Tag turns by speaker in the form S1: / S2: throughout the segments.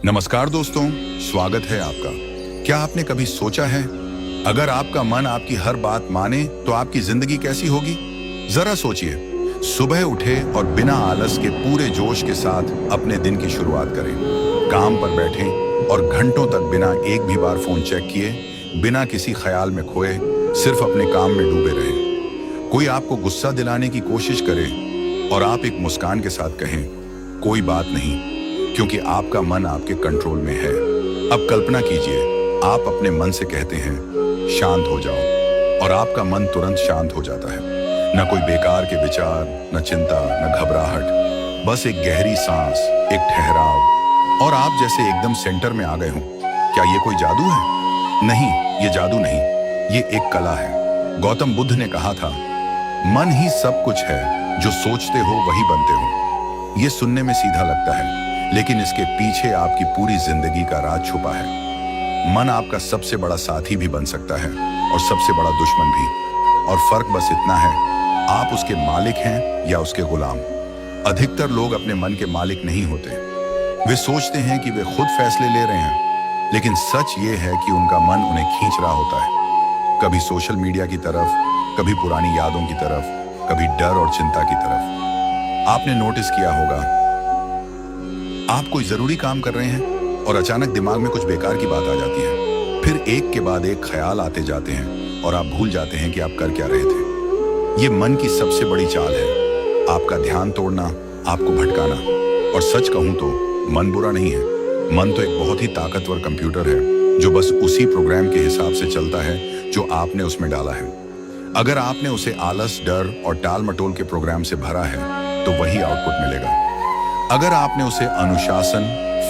S1: नमस्कार दोस्तों, स्वागत है आपका। क्या आपने कभी सोचा है, अगर आपका मन आपकी हर बात माने तो आपकी जिंदगी कैसी होगी? जरा सोचिए, सुबह उठे और बिना आलस के पूरे जोश के साथ अपने दिन की शुरुआत करें। काम पर बैठें और घंटों तक बिना एक भी बार फोन चेक किए, बिना किसी ख्याल में खोए, सिर्फ अपने काम में डूबे रहें। कोई आपको गुस्सा दिलाने की कोशिश करे और आप एक मुस्कान के साथ कहें, कोई बात नहीं, क्योंकि आपका मन आपके कंट्रोल में है। अब कल्पना कीजिए, आप अपने मन से कहते हैं, शांत हो जाओ, और आपका मन तुरंत शांत हो जाता है। न कोई बेकार के विचार, न चिंता, न घबराहट, बस एक गहरी सांस, एक ठहराव, और आप जैसे एकदम सेंटर में आ गए हों। क्या ये कोई जादू है? नहीं, ये जादू नहीं, ये एक कला है। गौतम बुद्ध ने कहा था, मन ही सब कुछ है, जो सोचते हो वही बनते हो। ये सुनने में सीधा लगता है, लेकिन इसके पीछे आपकी पूरी जिंदगी का राज छुपा है। मन आपका सबसे बड़ा साथी भी बन सकता है और सबसे बड़ा दुश्मन भी, और फर्क बस इतना है, आप उसके मालिक हैं या उसके गुलाम। अधिकतर लोग अपने मन के मालिक नहीं होते। वे सोचते हैं कि वे खुद फैसले ले रहे हैं, लेकिन सच ये है कि उनका मन उन्हें खींच रहा होता है, कभी सोशल मीडिया की तरफ, कभी पुरानी यादों की तरफ, कभी डर और चिंता की तरफ। आपने नोटिस किया होगा, आप कोई जरूरी काम कर रहे हैं और अचानक दिमाग में कुछ बेकार की बात आ जाती है। फिर एक के बाद एक ख्याल आते जाते हैं और आप भूल जाते हैं कि आप कर क्या रहे थे। ये मन की सबसे बड़ी चाल है, आपका ध्यान तोड़ना, आपको भटकाना। और सच कहूं तो मन बुरा नहीं है। मन तो एक बहुत ही ताकतवर कंप्यूटर है, जो बस उसी प्रोग्राम के हिसाब से चलता है जो आपने उसमें डाला है। अगर आपने उसे आलस, डर और टाल मटोल के प्रोग्राम से भरा है तो वही आउटपुट मिलेगा। अगर आपने उसे अनुशासन,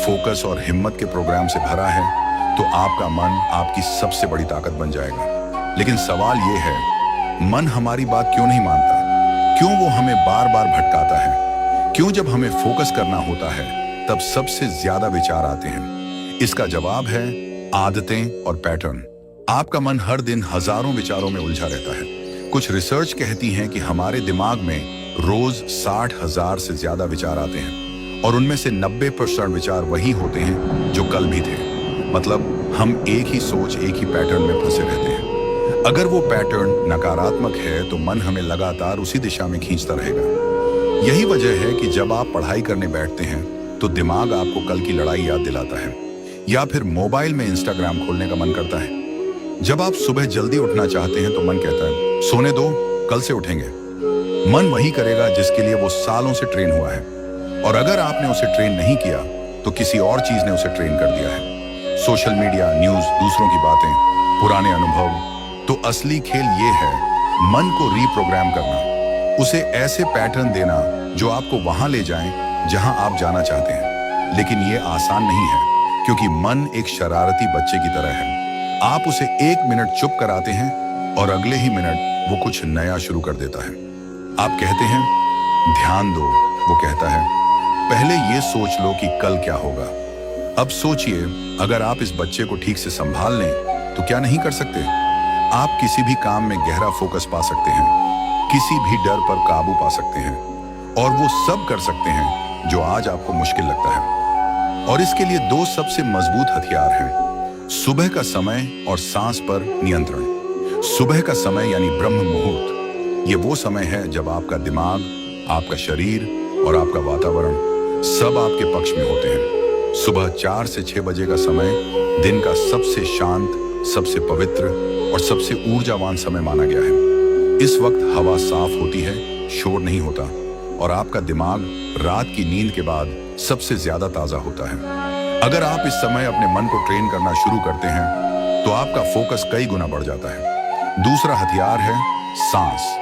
S1: फोकस और हिम्मत के प्रोग्राम से भरा है तो आपका मन आपकी सबसे बड़ी ताकत बन जाएगा। लेकिन सवाल यह है, मन हमारी बात क्यों नहीं मानता? क्यों वो हमें बार बार भटकाता है? क्यों जब हमें फोकस करना होता है तब सबसे ज्यादा विचार आते हैं? इसका जवाब है आदतें और पैटर्न। आपका मन हर दिन हजारों विचारों में उलझा रहता है। कुछ रिसर्च कहती है कि हमारे दिमाग में रोज 60,000 से ज्यादा विचार आते हैं, और उनमें से 90% विचार वही होते हैं जो कल भी थे। मतलब हम एक ही सोच, एक ही पैटर्न में फंसे रहते हैं। अगर वो पैटर्न नकारात्मक है तो मन हमें लगातार उसी दिशा में खींचता रहेगा। यही वजह है कि जब आप पढ़ाई करने बैठते हैं तो दिमाग आपको कल की लड़ाई याद दिलाता है, या फिर मोबाइल में इंस्टाग्राम खोलने का मन करता है। जब आप सुबह जल्दी उठना चाहते हैं तो मन कहता है, सोने दो, कल से उठेंगे। मन वही करेगा जिसके लिए वो सालों से ट्रेन हुआ है, और अगर आपने उसे ट्रेन नहीं किया तो किसी और चीज ने उसे ट्रेन कर दिया है। सोशल मीडिया, न्यूज, दूसरों की बातें, पुराने अनुभव। तो असली खेल ये है, मन को रीप्रोग्राम करना, उसे ऐसे पैटर्न देना जो आपको वहां ले जाएं जहां आप जाना चाहते हैं। लेकिन ये आसान नहीं है, क्योंकि मन एक शरारती बच्चे की तरह है। आप उसे 1 मिनट चुप कराते हैं और अगले ही मिनट वो कुछ नया शुरू कर देता है। आप कहते हैं, ध्यान दो, वो कहता है, पहले ये सोच लो कि कल क्या होगा। अब सोचिए, अगर आप इस बच्चे को ठीक से संभाल लें तो क्या नहीं कर सकते? आप किसी भी काम में गहरा फोकस पा सकते हैं, किसी भी डर पर काबू पा सकते हैं, और वो सब कर सकते हैं जो आज आपको मुश्किल लगता है। और इसके लिए 2 सबसे मजबूत हथियार हैं, सुबह का समय और सांस पर नियंत्रण। सुबह का समय यानी ब्रह्म मुहूर्त, ये वो समय है जब आपका दिमाग, आपका शरीर और आपका वातावरण सब आपके पक्ष में होते हैं। सुबह 4 से 6 बजे का समय दिन का सबसे शांत, सबसे पवित्र और सबसे ऊर्जावान समय माना गया है। इस वक्त हवा साफ होती है, शोर नहीं होता, और आपका दिमाग रात की नींद के बाद सबसे ज्यादा ताजा होता है। अगर आप इस समय अपने मन को ट्रेन करना शुरू करते हैं तो आपका फोकस कई गुना बढ़ जाता है। दूसरा हथियार है सांस।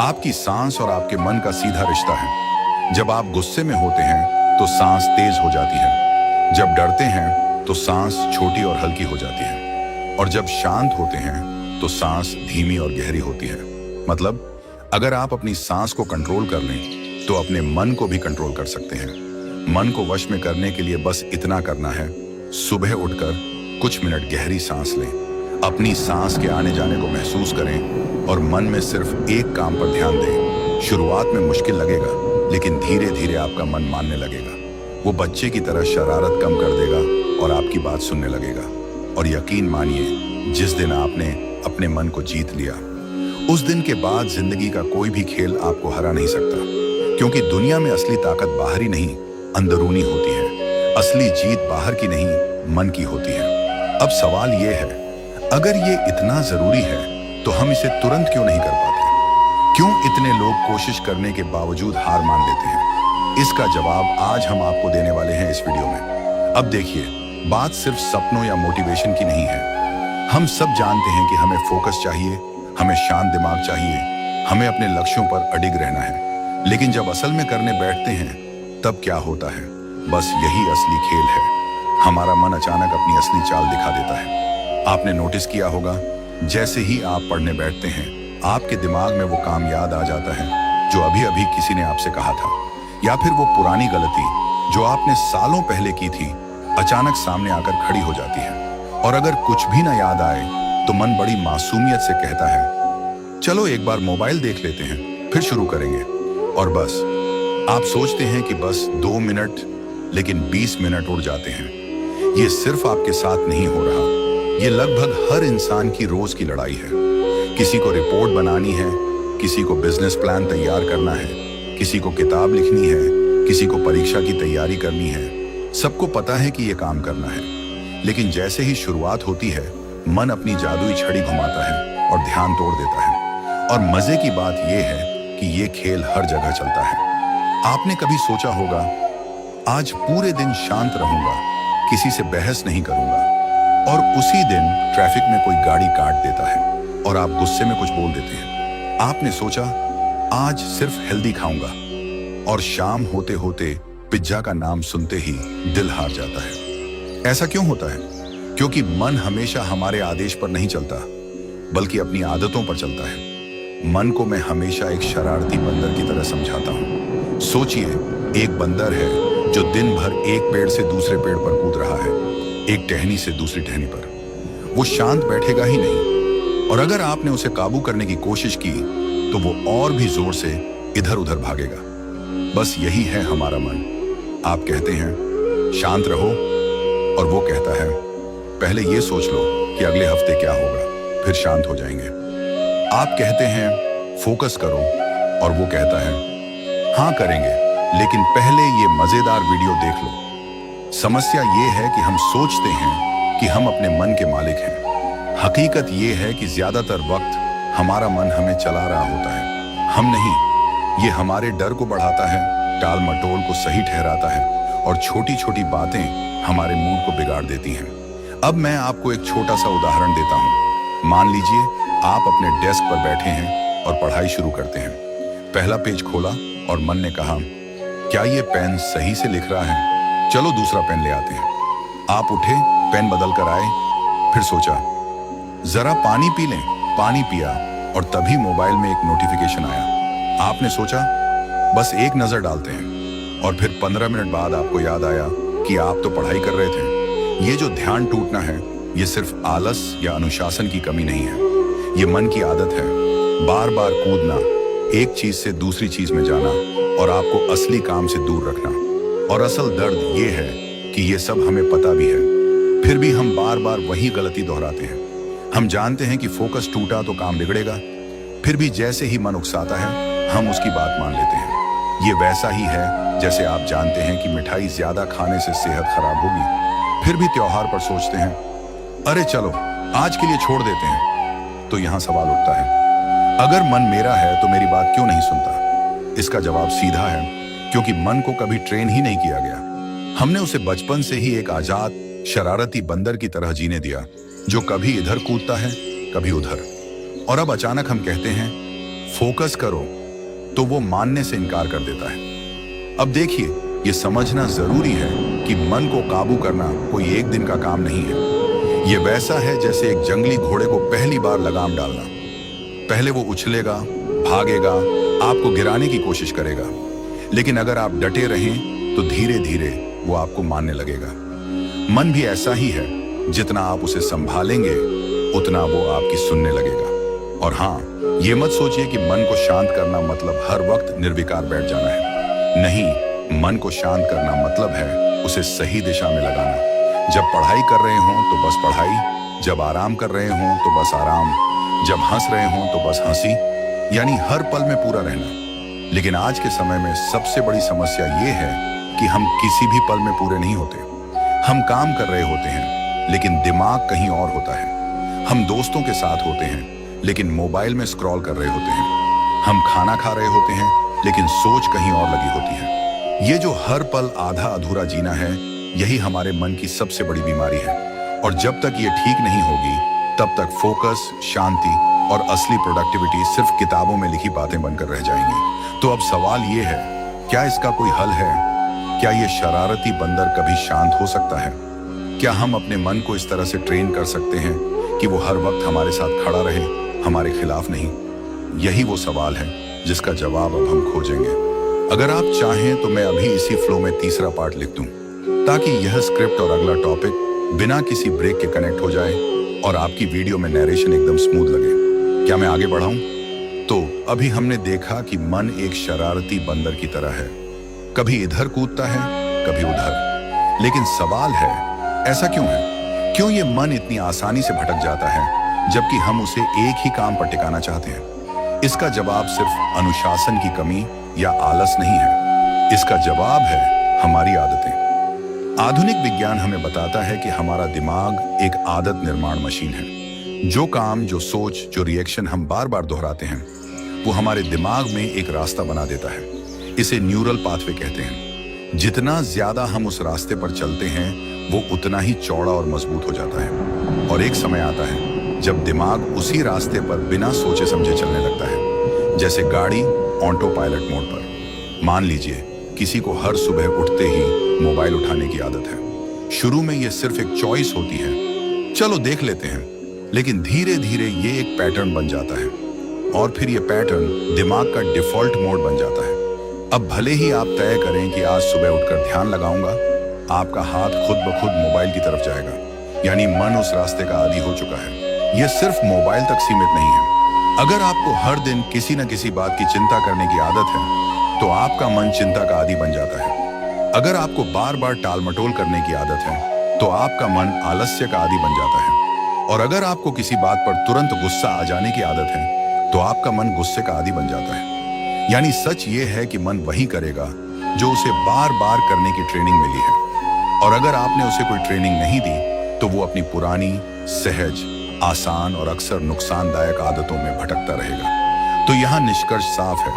S1: आपकी सांस और आपके मन का सीधा रिश्ता है। जब आप गुस्से में होते हैं तो सांस तेज हो जाती है, जब डरते हैं तो सांस छोटी और हल्की हो जाती है, और जब शांत होते हैं तो सांस धीमी और गहरी होती है। मतलब अगर आप अपनी सांस को कंट्रोल कर लें तो अपने मन को भी कंट्रोल कर सकते हैं। मन को वश में करने के लिए बस इतना करना है, सुबह उठकर कुछ मिनट गहरी सांस लें, अपनी सांस के आने जाने को महसूस करें और मन में सिर्फ एक काम पर ध्यान दें। शुरुआत में मुश्किल लगेगा, लेकिन धीरे धीरे आपका मन मानने लगेगा। वो बच्चे की तरह शरारत कम कर देगा आपकी बात सुनने लगेगा। और यकीन मानिए, जिस दिन आपने अपने मन को जीत लिया, उस दिन के बाद जिंदगी का कोई भी खेल आपको हरा नहीं सकता। क्योंकि दुनिया में असली ताकत बाहरी नहीं, अंदरूनी होती है। असली जीत बाहर की नहीं, मन की होती है। अब सवाल ये है, अगर ये इतना जरूरी है तो हम इसे तुरंत क्यों नहीं कर पाते? क्यों इतने लोग कोशिश करने के बावजूद हार मान लेते हैं? इसका जवाब आज हम आपको देने वाले हैं इस वीडियो में। अब देखिए, बात सिर्फ सपनों या मोटिवेशन की नहीं है। हम सब जानते हैं कि हमें फोकस चाहिए, हमें शांत दिमाग चाहिए, हमें अपने लक्ष्यों पर अडिग रहना है। लेकिन जब असल में करने बैठते हैं, तब क्या होता है? बस यही असली खेल है। हमारा मन अचानक अपनी असली चाल दिखा देता है। आपने नोटिस किया होगा, जैसे ही आप पढ़ने बैठते हैं, आपके दिमाग में वो काम याद आ जाता है जो अभी अभी किसी ने आपसे कहा था, या फिर वो पुरानी गलती जो आपने सालों पहले की थी अचानक सामने आकर खड़ी हो जाती है। और अगर कुछ भी ना याद आए तो मन बड़ी मासूमियत से कहता है, चलो एक बार मोबाइल देख लेते हैं, फिर शुरू करेंगे। और बस आप सोचते हैं कि बस 2 मिनट, लेकिन 20 मिनट उड़ जाते हैं। ये सिर्फ आपके साथ नहीं हो रहा, ये लगभग हर इंसान की रोज की लड़ाई है। किसी को रिपोर्ट बनानी है, किसी को बिजनेस प्लान तैयार करना है, किसी को किताब लिखनी है, किसी को परीक्षा की तैयारी करनी है। सबको पता है कि ये काम करना है, लेकिन जैसे ही शुरुआत होती है, मन अपनी जादुई छड़ी घुमाता है और ध्यान तोड़ देता है। और मजे की बात यह है कि ये खेल हर जगह चलता है। आपने कभी सोचा होगा, आज पूरे दिन शांत रहूंगा, किसी से बहस नहीं करूंगा, और उसी दिन ट्रैफिक में कोई गाड़ी काट देता है और आप गुस्से में कुछ बोल देते हैं। आपने सोचा, आज सिर्फ हेल्दी खाऊंगा, और शाम होते होते पिज्जा का नाम सुनते ही दिल हार जाता है। ऐसा क्यों होता है? क्योंकि मन हमेशा हमारे आदेश पर नहीं चलता, बल्कि अपनी आदतों पर चलता है। मन को मैं हमेशा एक शरारती बंदर की तरह समझाता हूँ। सोचिए, एक बंदर है जो दिन भर एक पेड़ से दूसरे पेड़ पर कूद रहा है, एक टहनी से दूसरी टहनी पर। वो शांत बैठेगा ही नहीं, और अगर आपने उसे काबू करने की कोशिश की तो वो और भी जोर से इधर उधर भागेगा। बस यही है हमारा मन। आप कहते हैं शांत रहो, और वो कहता है पहले ये सोच लो कि अगले हफ्ते क्या होगा, फिर शांत हो जाएंगे। आप कहते हैं फोकस करो, और वो कहता है हाँ करेंगे, लेकिन पहले ये मजेदार वीडियो देख लो। समस्या ये है कि हम सोचते हैं कि हम अपने मन के मालिक हैं। हकीकत ये है कि ज्यादातर वक्त हमारा मन हमें चला रहा होता है, हम नहीं। ये हमारे डर को बढ़ाता है, टाल मटोल को सही ठहराता है, और छोटी छोटी बातें हमारे मूड को बिगाड़ देती हैं। अब मैं आपको एक छोटा सा उदाहरण देता हूँ। मान लीजिए आप अपने डेस्क पर बैठे हैं और पढ़ाई शुरू करते हैं। पहला पेज खोला और मन ने कहा, क्या ये पेन सही से लिख रहा है? चलो दूसरा पेन ले आते हैं। आप उठे, पेन बदल कर आए, फिर सोचा जरा पानी पी लें। पानी पिया, और तभी मोबाइल में एक नोटिफिकेशन आया। आपने सोचा बस एक नजर डालते हैं, और फिर 15 मिनट बाद आपको याद आया कि आप तो पढ़ाई कर रहे थे। ये जो ध्यान टूटना है, ये सिर्फ आलस या अनुशासन की कमी नहीं है, ये मन की आदत है। बार बार कूदना, एक चीज से दूसरी चीज में जाना, और आपको असली काम से दूर रखना। और असल दर्द ये है कि ये सब हमें पता भी है, फिर भी हम बार बार वही गलती दोहराते हैं। हम जानते हैं कि फोकस टूटा तो काम बिगड़ेगा, फिर भी जैसे ही मन उकसाता है, हम उसकी बात मान लेते हैं। ये वैसा ही है जैसे आप जानते हैं कि मिठाई ज्यादा खाने से सेहत खराब होगी, फिर भी त्योहार पर सोचते हैं, अरे चलो आज के लिए छोड़ देते हैं। तो यहां सवाल उठता है, अगर मन मेरा है तो मेरी बात क्यों नहीं सुनता? इसका जवाब सीधा है, क्योंकि मन को कभी ट्रेन ही नहीं किया गया। हमने उसे बचपन से ही एक आजाद शरारती बंदर की तरह जीने दिया, जो कभी इधर कूदता है, कभी उधर। और अब अचानक हम कहते हैं फोकस करो, तो वो मानने से इनकार कर देता है। अब देखिए, ये समझना जरूरी है कि मन को काबू करना कोई एक दिन का काम नहीं है। ये वैसा है जैसे एक जंगली घोड़े को पहली बार लगाम डालना। पहले वो उछलेगा, भागेगा, आपको गिराने की कोशिश करेगा, लेकिन अगर आप डटे रहें तो धीरे धीरे वो आपको मानने लगेगा। मन भी ऐसा ही है, जितना आप उसे संभालेंगे उतना वो आपकी सुनने लगेगा। और हाँ, ये मत सोचिए कि मन को शांत करना मतलब हर वक्त निर्विकार बैठ जाना है। नहीं, मन को शांत करना मतलब है उसे सही दिशा में लगाना। जब पढ़ाई कर रहे हों तो बस पढ़ाई, जब आराम कर रहे हों तो बस आराम, जब हंस रहे हों तो बस हंसी, यानी हर पल में पूरा रहना। लेकिन आज के समय में सबसे बड़ी समस्या ये है कि हम किसी भी पल में पूरे नहीं होते। हम काम कर रहे होते हैं लेकिन दिमाग कहीं और होता है। हम दोस्तों के साथ होते हैं लेकिन मोबाइल में स्क्रॉल कर रहे होते हैं। हम खाना खा रहे होते हैं लेकिन सोच कहीं और लगी होती है। ये जो हर पल आधा अधूरा जीना है, यही हमारे मन की सबसे बड़ी बीमारी है। और जब तक ये ठीक नहीं होगी तब तक फोकस, शांति और असली प्रोडक्टिविटी सिर्फ किताबों में लिखी बातें बनकर रह जाएंगी। तो अब सवाल ये है, क्या इसका कोई हल है? क्या ये शरारती बंदर कभी शांत हो सकता है? क्या हम अपने मन को इस तरह से ट्रेन कर सकते हैं कि वो हर वक्त हमारे साथ खड़ा रहे, हमारे खिलाफ नहीं? यही वो सवाल है जिसका जवाब अब हम खोजेंगे। अगर आप चाहें तो मैं अभी इसी फ्लो में तीसरा पार्ट लिख दूं, ताकि यह स्क्रिप्ट और अगला टॉपिक बिना किसी ब्रेक के कनेक्ट हो जाए और आपकी वीडियो में नरेशन एकदम स्मूथ लगे। क्या मैं आगे बढ़ाऊं? तो अभी हमने देखा कि मन एक शरारती बंदर की तरह है, कभी इधर कूदता है, कभी उधर। लेकिन सवाल है, ऐसा क्यों है? क्यों ये मन इतनी आसानी से भटक जाता है जबकि हम उसे एक ही काम पर टिकाना चाहते हैं? इसका जवाब सिर्फ अनुशासन की कमी या आलस नहीं है। इसका जवाब है हमारी आदतें। आधुनिक विज्ञान हमें बताता है कि हमारा दिमाग एक आदत निर्माण मशीन है। जो काम, जो सोच, जो रिएक्शन हम बार बार दोहराते हैं, वो हमारे दिमाग में एक रास्ता बना देता है। इसे न्यूरल पाथवे कहते हैं। जितना ज्यादा हम उस रास्ते पर चलते हैं, वो उतना ही चौड़ा और मजबूत हो जाता है। और एक समय आता है जब दिमाग उसी रास्ते पर बिना सोचे समझे चलने लगता है, जैसे गाड़ी ऑटो पायलट मोड पर। मान लीजिए किसी को हर सुबह उठते ही मोबाइल उठाने की आदत है। शुरू में ये सिर्फ एक चॉइस होती है, चलो देख लेते हैं, लेकिन धीरे धीरे ये एक पैटर्न बन जाता है और फिर ये पैटर्न दिमाग का डिफॉल्ट मोड बन जाता है। अब भले ही आप तय करें कि आज सुबह उठकर ध्यान लगाऊंगा, आपका हाथ खुद ब खुद मोबाइल की तरफ जाएगा। यानी मन उस रास्ते का आदी हो चुका है। यह सिर्फ मोबाइल तक सीमित नहीं है। अगर आपको हर दिन किसी न किसी बात की चिंता करने की आदत है, तो आपका मन चिंता का आदी बन जाता है। अगर आपको बार बार टाल मटोल करने की आदत है, तो आपका मन आलस्य का आदी बन जाता है। और अगर आपको किसी बात पर तुरंत गुस्सा आ जाने की आदत है, तो आपका मन गुस्से का आदी बन जाता है। यानी सच ये है कि मन वही करेगा जो उसे बार बार करने की ट्रेनिंग मिली है। और अगर आपने उसे कोई ट्रेनिंग नहीं दी, तो वो अपनी पुरानी, सहज, आसान और अक्सर नुकसानदायक आदतों में भटकता रहेगा। तो यहाँ निष्कर्ष साफ है,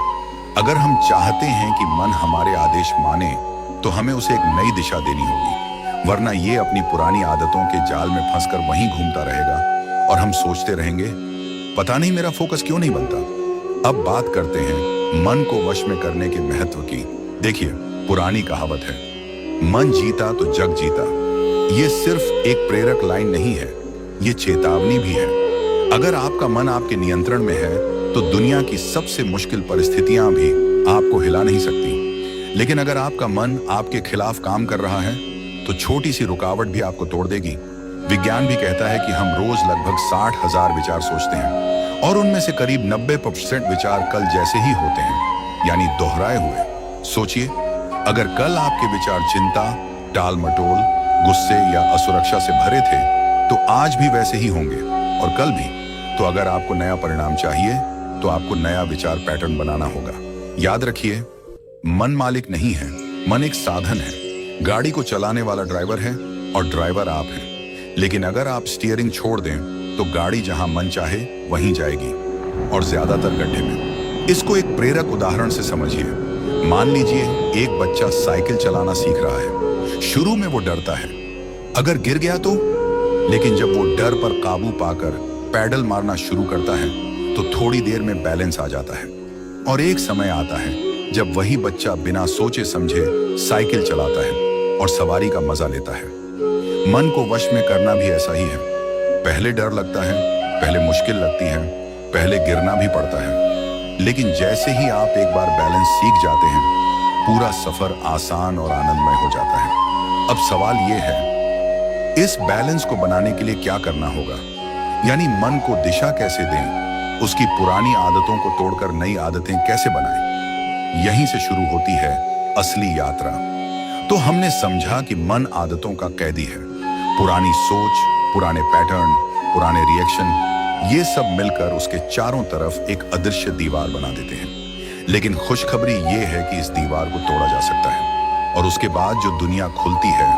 S1: अगर हम चाहते हैं कि मन हमारे आदेश माने, तो हमें उसे एक नई दिशा देनी होगी। वरना ये अपनी पुरानी आदतों के जाल में फंसकर वहीं घूमता रहेगा और हम सोचते रहेंगे, पता नहीं मेरा फोकस क्यों नहीं बनता। अब बात करते हैं मन को वश में करने के महत्व की। देखिए, पुरानी कहावत है, मन जीता तो जग जीता। ये सिर्फ एक प्रेरक लाइन नहीं है, ये चेतावनी भी है। अगर आपका मन आपके नियंत्रण में है, तो दुनिया की सबसे मुश्किल परिस्थितियां भी आपको हिला नहीं सकती। लेकिन अगर आपका मन आपके खिलाफ काम कर रहा है, तो छोटी सी रुकावट भी आपको तोड़ देगी। विज्ञान भी कहता है कि हम रोज लगभग 60,000 विचार सोचते हैं और उनमें से करीब 90% विचार कल जैसे ही होते हैं, यानी दोहराए हुए। सोचिए, अगर कल आपके विचार चिंता, टाल मटोल, गुस्से या असुरक्षा से भरे थे, तो आज भी वैसे ही होंगे और कल भी। तो अगर आपको नया परिणाम चाहिए, तो आपको नया विचार पैटर्न बनाना होगा। याद रखिए, मन मालिक नहीं है, मन एक साधन है। गाड़ी को चलाने वाला ड्राइवर है और ड्राइवर आप हैं। लेकिन अगर आप स्टीयरिंग छोड़ दें, तो गाड़ी जहां मन चाहे वहीं जाएगी, और ज्यादातर गड्ढे में। इसको एक प्रेरक उदाहरण से समझिए। मान लीजिए एक बच्चा साइकिल चलाना सीख रहा है। शुरू में वो डरता है, अगर गिर गया तो? लेकिन जब वो डर पर काबू पाकर पैडल मारना शुरू करता है, तो थोड़ी देर में बैलेंस आ जाता है। और एक समय आता है जब वही बच्चा बिना सोचे समझे साइकिल चलाता है और सवारी का मजा लेता है। मन को वश में करना भी ऐसा ही है। पहले डर लगता है, पहले मुश्किल लगती है, पहले गिरना भी पड़ता है। लेकिन जैसे ही आप एक बार बैलेंस सीख जाते हैं, पूरा सफर आसान और आनंदमय हो जाता है। अब सवाल ये है, इस बैलेंस को बनाने के लिए क्या करना होगा? यानी मन को दिशा कैसे दें, उसकी पुरानी आदतों को तोड़कर नई आदतें कैसे बनाएं? यहीं से शुरू होती है असली यात्रा। तो हमने समझा कि मन आदतों का कैदी है, पुरानी सोच, पुराने पैटर्न, पुराने रिएक्शन, ये सब मिलकर उसके चारों तरफ एक अदृश्य दीवार बना देते हैं। लेकिन खुशखबरी ये है कि इस दीवार को तोड़ा जा सकता है और उसके बाद जो दुनिया खुलती है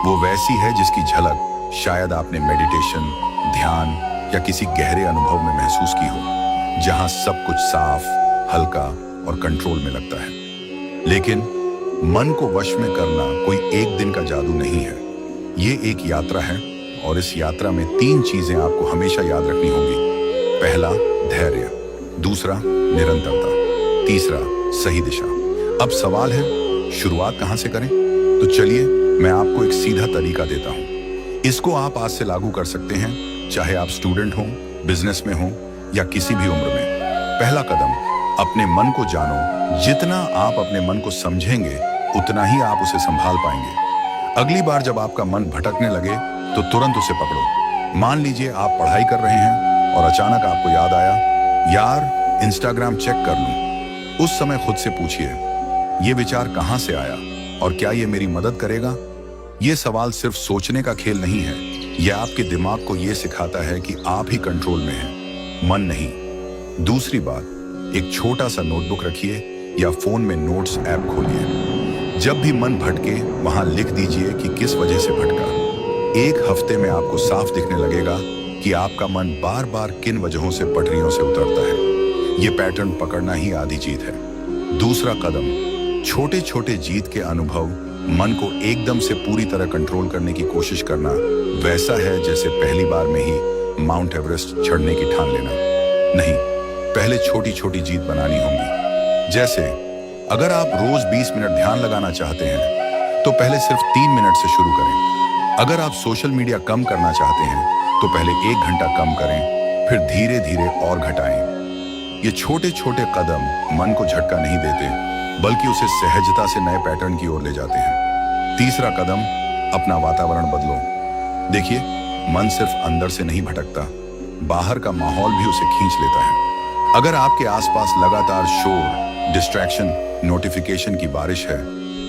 S1: वो वैसी है जिसकी झलक शायद आपने मेडिटेशन, ध्यान या किसी गहरे अनुभव में महसूस की हो, जहां सब कुछ साफ, हल्का और कंट्रोल में लगता है। लेकिन मन को वश में करना कोई एक दिन का जादू नहीं है। ये एक यात्रा है और इस यात्रा में 3 चीजें आपको हमेशा याद रखनी होंगी। पहला, धैर्य। दूसरा, निरंतरता। तीसरा, सही दिशा। अब सवाल है, शुरुआत कहां से करें? तो चलिए मैं आपको एक सीधा तरीका देता हूं। इसको आप आज से लागू कर सकते हैं, चाहे आप स्टूडेंट हो, बिजनेस में हो या किसी भी उम्र में। पहला कदम, अपने मन को जानो। जितना आप अपने मन को समझेंगे उतना ही आप उसे संभाल पाएंगे। अगली बार जब आपका मन भटकने लगे तो तुरंत उसे पकड़ो। मान लीजिए आप पढ़ाई कर रहे हैं और अचानक आपको याद आया, यार इंस्टाग्राम चेक कर लूं। उस समय खुद से पूछिए, ये विचार कहां से आया और क्या ये मेरी मदद करेगा? ये सवाल सिर्फ सोचने का खेल नहीं है, यह आपके दिमाग को यह सिखाता है कि आप ही कंट्रोल में हैं, मन नहीं। दूसरी बात, एक छोटा सा नोटबुक रखिए या फोन में नोट्स ऐप खोलिए। जब भी मन भटके वहां लिख दीजिए कि किस वजह से भटका। एक हफ्ते में आपको साफ दिखने लगेगा कि आपका मन बार बार किन वजहों से पटरियों से उतरता है। ये पैटर्न पकड़ना ही आधी जीत है। दूसरा कदम, छोटे छोटे जीत के अनुभव। मन को एकदम से पूरी तरह कंट्रोल करने की कोशिश करना वैसा है जैसे पहली बार में ही माउंट एवरेस्ट चढ़ने की ठान लेना। नहीं, पहले छोटी छोटी जीत बनानी होंगी। जैसे अगर आप रोज 20 मिनट ध्यान लगाना चाहते हैं तो पहले सिर्फ 3 मिनट से शुरू करें। अगर आप सोशल मीडिया कम करना चाहते हैं तो पहले 1 घंटा कम करें, फिर धीरे धीरे और घटाएं। ये छोटे छोटे कदम मन को झटका नहीं देते बल्कि उसे सहजता से नए पैटर्न की ओर ले जाते हैं। तीसरा कदम, अपना वातावरण बदलो। देखिए, मन सिर्फ अंदर से नहीं भटकता, बाहर का माहौल भी उसे खींच लेता है। अगर आपके आसपास लगातार शोर, डिस्ट्रैक्शन, नोटिफिकेशन की बारिश है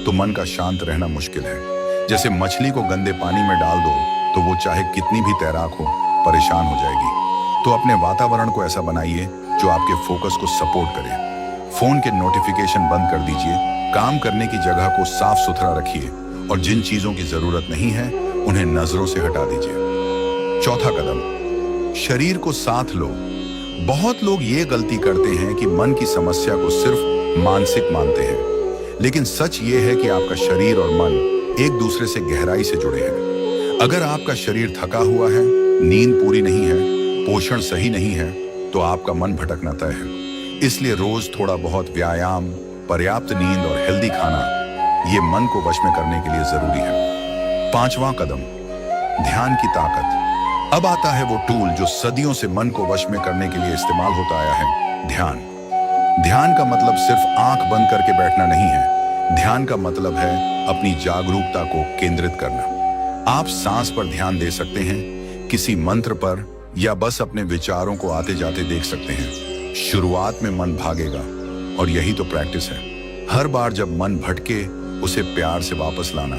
S1: तो मन का शांत रहना मुश्किल है। जैसे मछली को गंदे पानी में डाल दो तो वो चाहे कितनी भी तैराक हो, परेशान हो जाएगी। तो अपने वातावरण को ऐसा बनाइए जो आपके फोकस को सपोर्ट करे। फोन के नोटिफिकेशन बंद कर दीजिए, काम करने की जगह को साफ सुथरा रखिए और जिन चीजों की जरूरत नहीं है उन्हें नजरों से हटा दीजिए। चौथा कदम, शरीर को साथ लो। बहुत लोग ये गलती करते हैं कि मन की समस्या को सिर्फ मानसिक मानते हैं, लेकिन सच ये है कि आपका शरीर और मन एक दूसरे से गहराई से जुड़े हैं। अगर आपका शरीर थका हुआ है, नींद पूरी नहीं है, पोषण सही नहीं है, तो आपका मन भटकना तय है। इसलिए रोज थोड़ा बहुत व्यायाम, पर्याप्त नींद और हेल्दी खाना, ये मन को वश में करने के लिए जरूरी है। पांचवां कदम, ध्यान की ताकत। अब आता है वो टूल जो सदियों से मन को वश में करने के लिए इस्तेमाल होता आया है, ध्यान। ध्यान का मतलब सिर्फ आंख बंद करके बैठना नहीं है। ध्यान का मतलब है अपनी जागरूकता को केंद्रित करना। आप सांस पर ध्यान दे सकते हैं, किसी मंत्र पर, या बस अपने विचारों को आते जाते देख सकते हैं। शुरुआत में मन भागेगा और यही तो प्रैक्टिस है। हर बार जब मन भटके उसे प्यार से वापस लाना,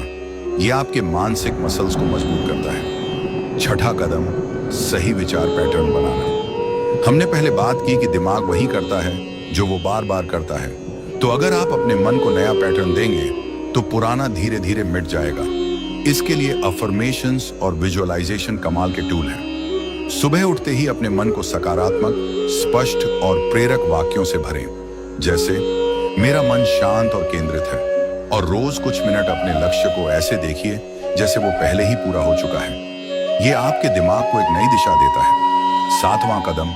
S1: यह आपके मानसिक मसल्स को मजबूत करता है। छठा कदम, सही विचार पैटर्न बनाना। हमने पहले बात की कि दिमाग वही करता है जो वो बार बार करता है। तो अगर आप अपने मन को नया पैटर्न देंगे तो पुराना धीरे धीरे मिट जाएगा। इसके लिए अफर्मेशंस और विजुअलाइजेशन कमाल के टूल हैं। सुबह उठते ही अपने मन को सकारात्मक, स्पष्ट और प्रेरक वाक्यों से भरें, जैसे मेरा मन शांत और केंद्रित है। और रोज कुछ मिनट अपने लक्ष्य को ऐसे देखिए जैसे वो पहले ही पूरा हो चुका है। ये आपके दिमाग को एक नई दिशा देता है। सातवां कदम,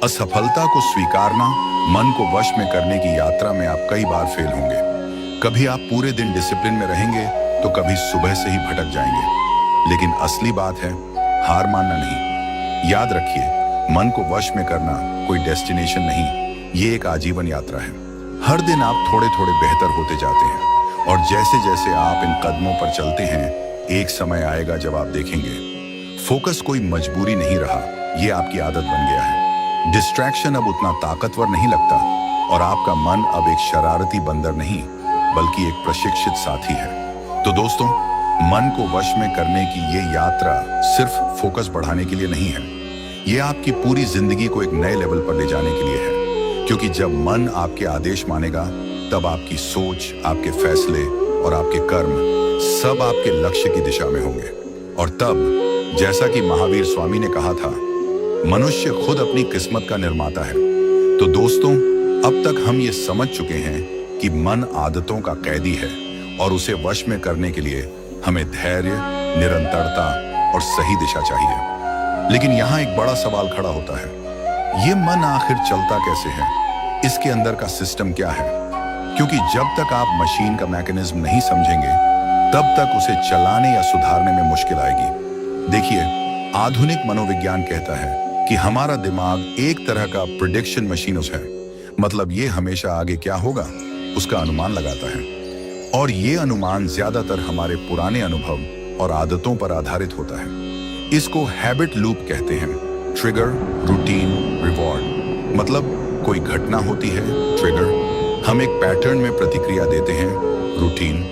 S1: असफलता को स्वीकारना। मन को वश में करने की यात्रा में आप कई बार फेल होंगे। कभी आप पूरे दिन डिसिप्लिन में रहेंगे तो कभी सुबह से ही भटक जाएंगे। लेकिन असली बात है हार मानना नहीं। याद रखिए, मन को वश में करना कोई डेस्टिनेशन नहीं, ये एक आजीवन यात्रा है। हर दिन आप थोड़े थोड़े बेहतर होते जाते हैं और जैसे जैसे आप इन कदमों पर चलते हैं, एक समय आएगा जब आप देखेंगे फोकस कोई मजबूरी नहीं रहा, ये आपकी आदत बन गया है। डिस्ट्रैक्शन अब उतना ताकतवर नहीं लगता और आपका मन अब एक शरारती बंदर नहीं बल्कि एक प्रशिक्षित साथी है। तो दोस्तों, मन को वश में करने की ये यात्रा सिर्फ फोकस बढ़ाने के लिए नहीं है, ये आपकी पूरी जिंदगी को एक नए लेवल पर ले जाने के लिए है। क्योंकि जब मन आपके आदेश मानेगा, तब आपकी सोच, आपके फैसले और आपके कर्म सब आपके लक्ष्य की दिशा में होंगे। और तब, जैसा कि महावीर स्वामी ने कहा था, मनुष्य खुद अपनी किस्मत का निर्माता है। तो दोस्तों, अब तक हम ये समझ चुके हैं कि मन आदतों का कैदी है और उसे वश में करने के लिए हमें धैर्य, निरंतरता और सही दिशा चाहिए। लेकिन यहाँ एक बड़ा सवाल खड़ा होता है, ये मन आखिर चलता कैसे है? इसके अंदर का सिस्टम क्या है? क्योंकि जब तक आप मशीन का मैकेनिज्म नहीं समझेंगे, तब तक उसे चलाने या सुधारने में मुश्किल आएगी। देखिए, आधुनिक मनोविज्ञान कहता है कि हमारा दिमाग एक तरह का प्रेडिक्शन मशीन है। मतलब ये हमेशा आगे क्या होगा उसका अनुमान लगाता है, और ये अनुमान ज्यादातर हमारे पुराने अनुभव और आदतों पर आधारित होता है। इसको हैबिट लूप कहते हैं। Trigger, routine, reward. मतलब कोई घटना होती है, ट्रिगर, हम एक पैटर्न में प्रतिक्रिया देते हैं, रूटीन,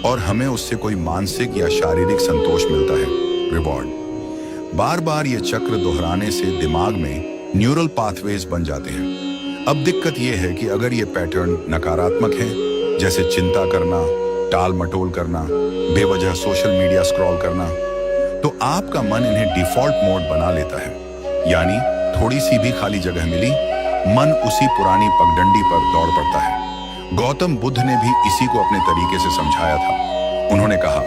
S1: और हमें उससे कोई मानसिक या शारीरिक संतोष मिलता है, रिवॉर्ड। बार बार ये चक्र दोहराने से दिमाग में न्यूरल पाथवेज बन जाते हैं। अब दिक्कत ये है कि अगर ये पैटर्न नकारात्मक है, जैसे चिंता करना, टाल मटोल करना, बेवजह सोशल मीडिया स्क्रॉल करना, तो आपका मन इन्हें डिफॉल्ट मोड बना लेता है। यानी थोड़ी सी भी खाली जगह मिली, मन उसी पुरानी पगडंडी पर दौड़ पड़ता है। गौतम बुद्ध ने भी इसी को अपने तरीके से समझाया था। उन्होंने कहा,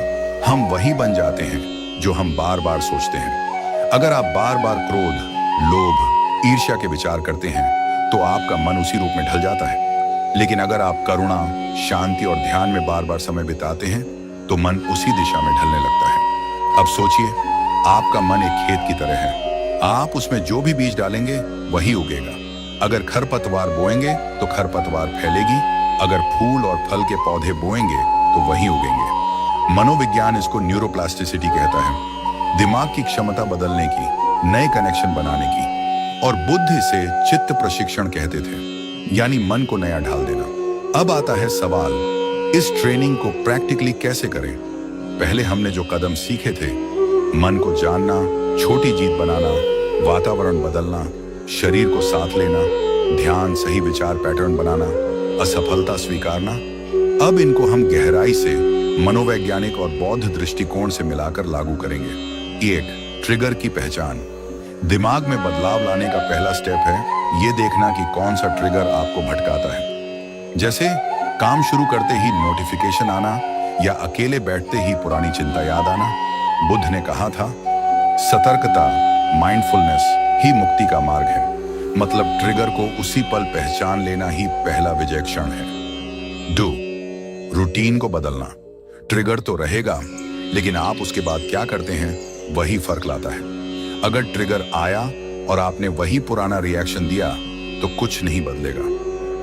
S1: हम वही बन जाते हैं जो हम बार बार सोचते हैं। अगर आप बार बार क्रोध, लोभ, ईर्ष्या के विचार करते हैं, तो आपका मन उसी रूप में ढल जाता है। लेकिन अगर आप करुणा, शांति और ध्यान में बार बार समय बिताते हैं, तो मन उसी दिशा में ढलने लगता है। अब सोचिए, आपका मन एक खेत की तरह है। आप उसमें जो भी बीज डालेंगे वही उगेगा। अगर खरपतवार बोएंगे तो खरपतवार फैलेगी, अगर फूल और फल के पौधे बोएंगे तो वही उगेंगे। मनोविज्ञान इसको न्यूरोप्लास्टिसिटी कहता है, दिमाग की क्षमता बदलने की, नए कनेक्शन बनाने की। और बुद्ध इसे चित्त प्रशिक्षण कहते थे, यानी मन को नया ढाल देना। अब आता है सवाल, इस ट्रेनिंग को प्रैक्टिकली कैसे करें? पहले हमने जो कदम सीखे थे, मन को जानना, छोटी जीत बनाना, वातावरण बदलना, शरीर को साथ लेना, ध्यान, सही विचार पैटर्न बनाना, असफलता स्वीकारना, अब इनको हम गहराई से मनोवैज्ञानिक और बौद्ध दृष्टिकोण से मिलाकर लागू करेंगे। 1. ट्रिगर की पहचान। दिमाग में बदलाव लाने का पहला स्टेप है ये देखना कि कौन सा ट्रिगर आपको भटकाता है। जैसे काम शुरू करते ही नोटिफिकेशन आना या अकेले बैठते ही पुरानी चिंता याद आना। बुद्ध ने कहा था, सतर्कता, माइंडफुलनेस ही मुक्ति का मार्ग है। मतलब ट्रिगर को उसी पल पहचान लेना ही पहला विजय क्षण है। 2. रूटीन को बदलना। ट्रिगर तो रहेगा, लेकिन आप उसके बाद क्या करते हैं वही फर्क लाता है। अगर ट्रिगर आया और आपने वही पुराना रिएक्शन दिया तो कुछ नहीं बदलेगा।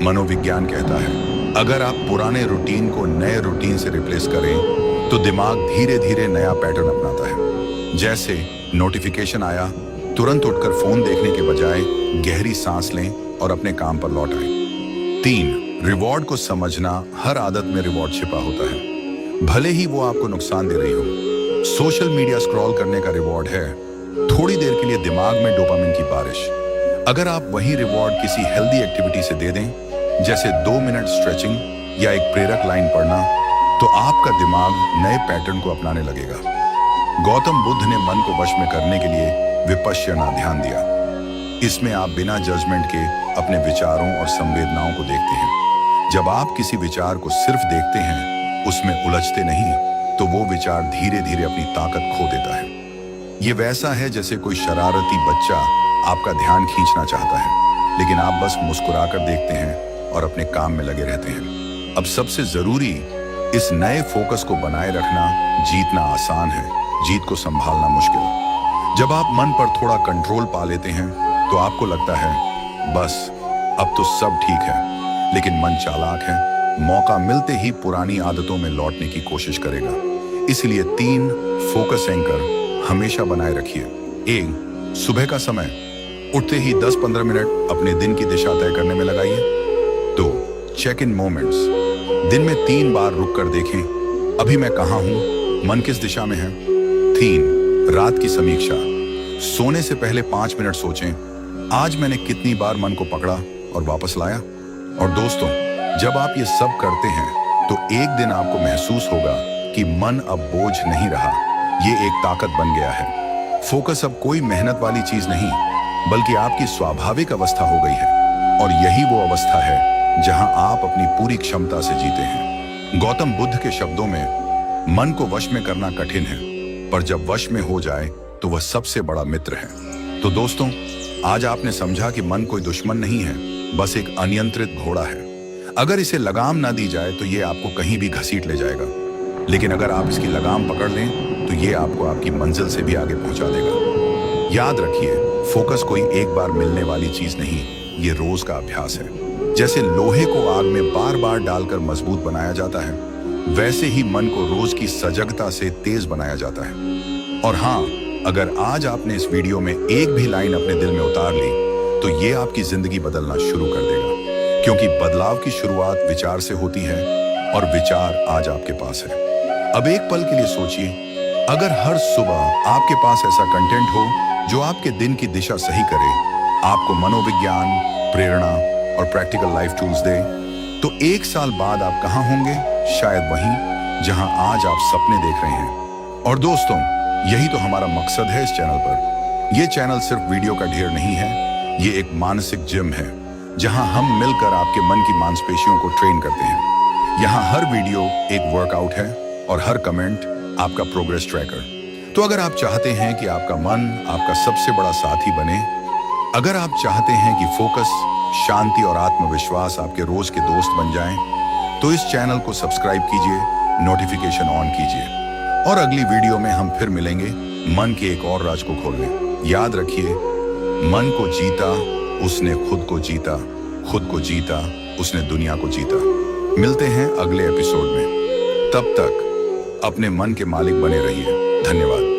S1: मनोविज्ञान कहता है, अगर आप पुराने रूटीन को नए रूटीन से रिप्लेस करें तो दिमाग धीरे धीरे नया पैटर्न अपनाता है। जैसे नोटिफिकेशन आया, तुरंत उठकर फोन देखने के बजाय गहरी सांस लें और अपने काम पर लौट आए। 3. रिवॉर्ड को समझना। हर आदत में रिवॉर्ड छिपा होता है, भले ही वो आपको नुकसान दे रही हो। सोशल मीडिया स्क्रॉल करने का रिवॉर्ड है थोड़ी देर के लिए दिमाग में डोपामिन की बारिश। अगर आप वही रिवॉर्ड किसी हेल्दी एक्टिविटी से दे दें, जैसे 2 मिनट स्ट्रेचिंग या एक प्रेरक लाइन पढ़ना, तो आपका दिमाग नए पैटर्न को अपनाने लगेगा। गौतम बुद्ध ने मन को वश में करने के लिए विपश्यना ध्यान दिया। इसमें आप बिना जजमेंट के अपने विचारों और संवेदनाओं को देखते हैं। जब आप किसी विचार को सिर्फ देखते हैं, उसमें उलझते नहीं, तो वो विचार धीरे धीरे अपनी ताकत खो देता है। ये वैसा है जैसे कोई शरारती बच्चा आपका ध्यान खींचना चाहता है, लेकिन आप बस मुस्कुराकर देखते हैं और अपने काम में लगे रहते हैं। अब सबसे जरूरी, इस नए फोकस को बनाए रखना। जीतना आसान है, जीत को संभालना मुश्किल। जब आप मन पर थोड़ा कंट्रोल पा लेते हैं तो आपको लगता है बस अब तो सब ठीक है, लेकिन मन चालाक है, मौका मिलते ही पुरानी आदतों में लौटने की कोशिश करेगा। इसलिए 3 फोकस एंकर हमेशा बनाए रखिए। 1. सुबह का समय। उठते ही 10-15 मिनट अपने दिन की दिशा तय करने में लगाइए। 2. Check in moments. दिन में 3 बार रुक कर देखें, अभी मैं कहाँ हूँ, मन किस दिशा में है? 3. रात की समीक्षा। सोने से पहले 5 मिनट सोचें, आज मैंने कितनी बार मन को पकड़ा और वापस लाया। और दोस्तों, जब आप ये सब करते हैं तो एक दिन आपको महसूस होगा कि मन अब बोझ नहीं रहा, ये एक ताकत बन गया है। फोकस अब कोई मेहनत वाली चीज नहीं, बल्कि आपकी स्वाभाविक अवस्था हो गई है। और यही वो अवस्था है जहां आप अपनी पूरी क्षमता से जीते हैं। गौतम बुद्ध के शब्दों में, मन को वश में करना कठिन है, पर जब वश में हो जाए तो वह सबसे बड़ा मित्र है। तो दोस्तों, आज आपने समझा कि मन कोई दुश्मन नहीं है, बस एक अनियंत्रित घोड़ा है। अगर इसे लगाम ना दी जाए तो ये आपको कहीं भी घसीट ले जाएगा, लेकिन अगर आप इसकी लगाम पकड़ लें तो ये आपको आपकी मंजिल से भी आगे पहुंचा देगा। याद रखिए, फोकस कोई एक बार मिलने वाली चीज नहीं, ये रोज का अभ्यास है। जैसे लोहे को आग में बार बार डालकर मजबूत बनाया जाता है, वैसे ही मन को रोज की सजगता से तेज बनाया जाता है। और हाँ, अगर आज आपने इस वीडियो में एक भी लाइन अपने दिल में उतार ली तो ये आपकी जिंदगी बदलना शुरू कर देगा, क्योंकि बदलाव की शुरुआत विचार से होती है और विचार आज आपके पास है। अब एक पल के लिए सोचिए, अगर हर सुबह आपके पास ऐसा कंटेंट हो जो आपके दिन की दिशा सही करे, आपको मनोविज्ञान, प्रेरणा और प्रैक्टिकल लाइफ टूल्स दे, तो 1 साल बाद आप कहां होंगे? शायद वहीं जहां आज आप सपने देख रहे हैं। और दोस्तों, यही तो हमारा मकसद है इस चैनल पर। यह चैनल सिर्फ वीडियो का ढेर नहीं है, ये एक मानसिक जिम है जहां हम मिलकर आपके मन की मांसपेशियों को ट्रेन करते हैं। यहाँ हर वीडियो एक वर्कआउट है और हर कमेंट आपका प्रोग्रेस ट्रैकर। तो अगर आप चाहते हैं कि आपका मन आपका सबसे बड़ा साथी बने, अगर आप चाहते हैं कि फोकस, शांति और आत्मविश्वास आपके रोज के दोस्त बन जाएं, तो इस चैनल को सब्सक्राइब कीजिए, नोटिफिकेशन ऑन कीजिए और अगली वीडियो में हम फिर मिलेंगे मन के एक और राज को खोलने। याद रखिए, मन को जीता उसने खुद को जीता, खुद को जीता उसने दुनिया को जीता। मिलते हैं अगले एपिसोड में, तब तक अपने मन के मालिक बने रहिए। धन्यवाद।